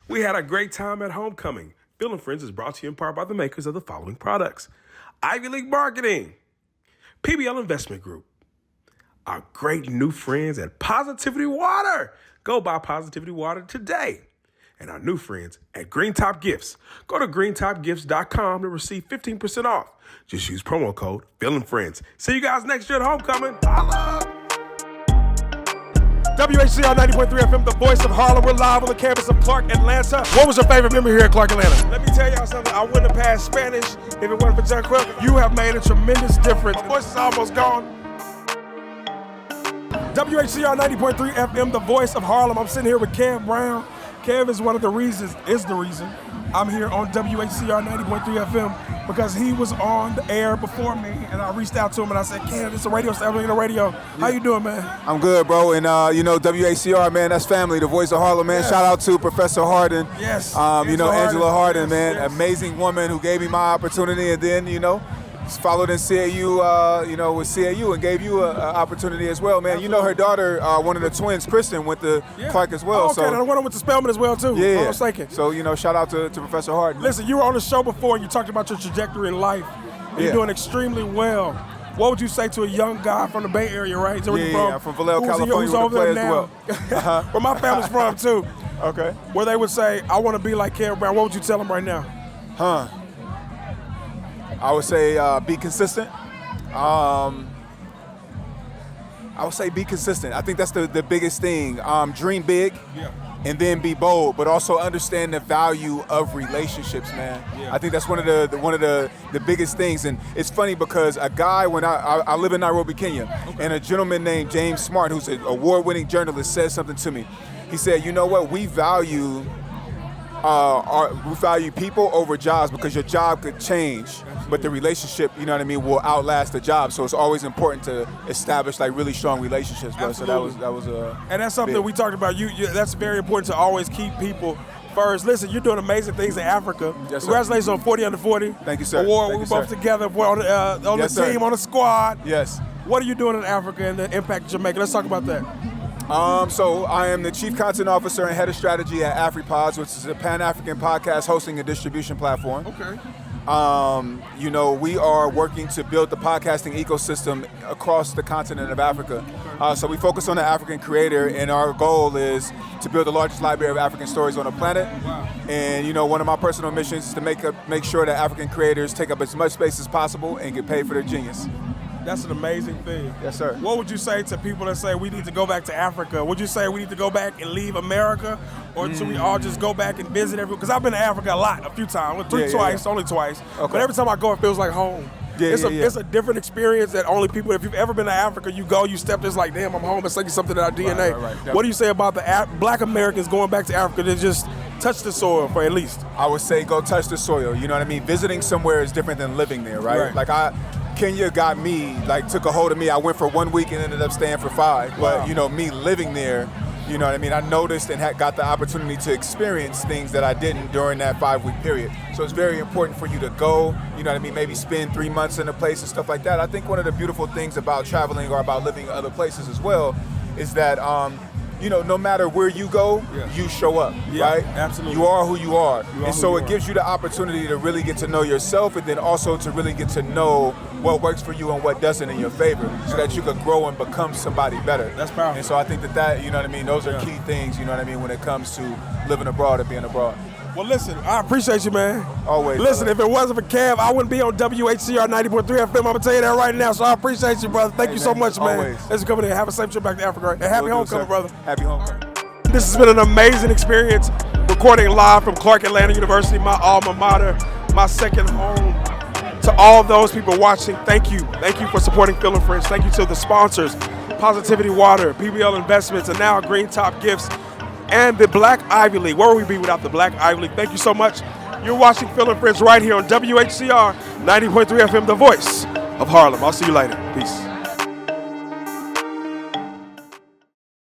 We had a great time at homecoming. Phil and Friends is brought to you in part by the makers of the following products: Ivy League Marketing, PBL Investment Group, our great new friends at Positivity Water. Go buy Positivity Water today. And our new friends at Green Top Gifts. Go to greentopgifts.com to receive 15% off. Just use promo code Phil and Friends. See you guys next year at homecoming. Holla! WHCR 90.3 FM, the voice of Harlem. We're live on the campus of Clark, Atlanta. What was your favorite memory here at Clark, Atlanta? Let me tell y'all something. I wouldn't have passed Spanish if it wasn't for John Quill. You have made a tremendous difference. My voice is almost gone. WHCR 90.3 FM, the voice of Harlem. I'm sitting here with Kev Brown. Kev is the reason I'm here on WHCR 90.3 FM because he was on the air before me, and I reached out to him and I said, Kev, it's a radio station on the radio. How you doing, man? I'm good, bro. And, WHCR, man, that's family, the voice of Harlem, man. Yes. Shout out to Professor Harden. Yes. Angela Harden, yes, man. yes. Amazing woman who gave me my opportunity and then, followed in CAU, with CAU and gave you an opportunity as well, man. Absolutely. Her daughter, one of the twins, Kristen, went to Clark as well. Oh, okay, and I went to Spelman as well, too. Yeah. I was thinking. So, shout out to Professor Harden. Listen, you were on the show before and you talked about your trajectory in life. You're doing extremely well. What would you say to a young guy from the Bay Area, right? Is where I'm from Vallejo, California, who's over there now? Well. Where my family's from, too. Okay. Where they would say, I want to be like Kev Brown. What would you tell them right now? I would say be consistent. I would say be consistent. I think that's the biggest thing. Dream big, and then be bold, but also understand the value of relationships, man. Yeah. I think that's one of the biggest things. And it's funny because a guy, when I live in Nairobi, Kenya, and a gentleman named James Smart, who's an award-winning journalist, said something to me. He said, you know what, we value people over jobs because your job could change, but the relationship, will outlast the job. So it's always important to establish really strong relationships, bro. Absolutely. So that was and that's something that we talked about. You that's very important to always keep people first. Listen, you're doing amazing things in Africa. Yes, sir. Congratulations on 40 under 40. Thank you, sir. Award. Thank We you, were both sir. together on the Yes, team, sir. on the squad. Yes. What are you doing in Africa and the impact that you're making? Let's talk about that. So I am the Chief Content Officer and Head of Strategy at AfriPods, which is a Pan-African podcast hosting and distribution platform. Okay. We are working to build the podcasting ecosystem across the continent of Africa. So we focus on the African creator, and our goal is to build the largest library of African stories on the planet. Wow. And, one of my personal missions is to make sure that African creators take up as much space as possible and get paid for their genius. That's an amazing thing. Yes, sir. What would you say to people that say we need to go back to Africa? Would you say we need to go back and leave America? Or should we all just go back and visit everyone? Because I've been to Africa a few times. Only twice. Okay. But every time I go, it feels like home. It's a different experience that only people, if you've ever been to Africa, you go, you step, it's like, damn, I'm home. It's like something in our DNA. Right. What do you say about the Black Americans going back to Africa to just touch the soil for at least? I would say go touch the soil. You know what I mean? Visiting somewhere is different than living there, right? Kenya got me, took a hold of me. I went for 1 week and ended up staying for 5. Wow. But, me living there, you know what I mean? I noticed and got the opportunity to experience things that I didn't during that 5-week period. So it's very important for you to go, you know what I mean? Maybe spend 3 months in a place and stuff like that. I think one of the beautiful things about traveling or about living in other places as well is that, no matter where you go, you show up, right? Absolutely. You are who you are. And so it gives you the opportunity to really get to know yourself and then also to really get to know what works for you and what doesn't in your favor so that you can grow and become somebody better. That's powerful. And so I think that, you know what I mean, those are key things, you know what I mean, when it comes to living abroad or being abroad. Well, listen, I appreciate you, man. Always. Listen, if it wasn't for Kev, I wouldn't be on WHCR 90.3 FM. I'm going to tell you that right now. So I appreciate you, brother. Thank you so much, man. Always. Thanks for coming in. Have a safe trip back to Africa. And happy homecoming, brother. Happy homecoming. This has been an amazing experience recording live from Clark Atlanta University, my alma mater, my second home. To all those people watching, thank you. Thank you for supporting Phil and Friends. Thank you to the sponsors, Positivity Water, PBL Investments, and now Green Top Gifts, and the Black Ivy League. Where would we be without the Black Ivy League? Thank you so much. You're watching Phil and Friends right here on WHCR 90.3 FM, the voice of Harlem. I'll see you later. Peace.